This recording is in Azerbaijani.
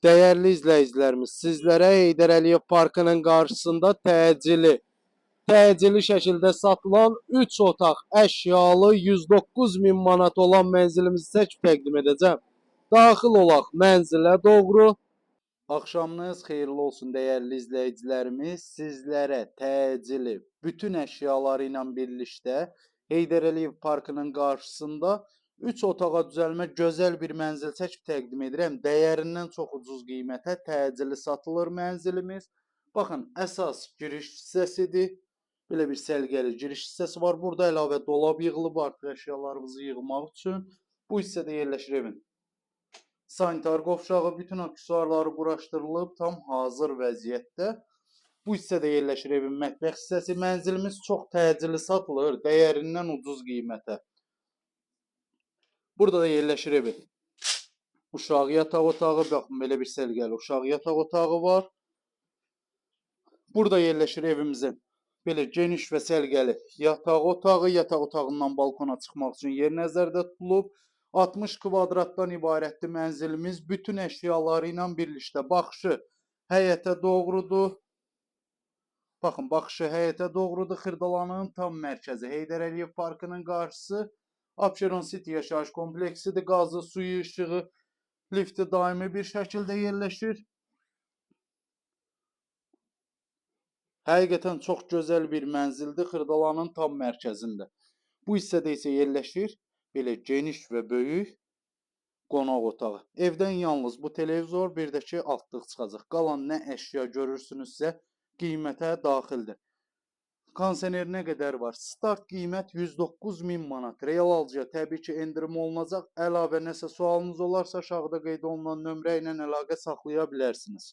Değerli izləyicilərimiz, sizlərə Heydər Əliyev Parkının qarşısında təcili şəkildə satılan 3 otaq əşyalı 109 min manat olan mənzilimizi təqdim edəcəm. Daxil olaq mənzilə doğru. Axşamınız xeyirli olsun dəyərli izləyicilərimiz. Sizlərə təcili bütün əşyaları ilə birlikdə Heydər Əliyev Parkının qarşısında 3 otağa düzəlmə gözəl bir mənzil çəkib təqdim edirəm. Dəyərindən çox ucuz qiymətə təcili satılır mənzilimiz. Baxın, əsas giriş hissəsidir. Belə bir səliqəli giriş hissəsi var. Burada əlavə dolab yığılıb artıq əşyalarınızı yığmaq üçün. Bu hissədə yerləşir evin sanitar qovşağı, bütün aksesuarları quraşdırılıb, tam hazır vəziyyətdə. Bu hissədə yerləşir evin mətbəx hissəsi. Mənzilimiz çox təcili satılır, dəyərindən ucuz qiymətə. Burada da yerləşir evin uşaq yataq otağı, baxın belə bir səliqəli uşaq yataq otağı var. Burada yerləşir evimizin belə geniş və səliqəli yataq otağı. Yataq otağından balkona çıxmaq üçün yer nəzərdə tutulub. 60 kvadratdan ibarətdir mənzilimiz. Bütün əşyaları ilə birlikdə baxışı həyətə doğrudur. Baxın, baxışı həyətə doğrudur. Xırdalanın tam mərkəzi Heydər Əliyev Parkının qarşısı. Abşeron City yaşayış kompleksidir. Qazı, suyu, işığı, lifti daimi bir şəkildə yerləşir. Həqiqətən çox gözəl bir mənzildir. Xırdalanın tam mərkəzində. Bu hissədə isə yerləşir belə geniş və böyük qonaq otağı. Evdən yalnız bu televizor, bir də ki altlıq çıxacaq. Qalan nə əşya görürsünüzsə qiymətə daxildir. Kondisioner nə qədər var? Start qiymət 109 min manat. Real alıcıya təbii ki endirim olunacaq. Əlavə nəsə sualınız olarsa aşağıda qeyd olunan nömrə ilə əlaqə saxlaya bilərsiniz.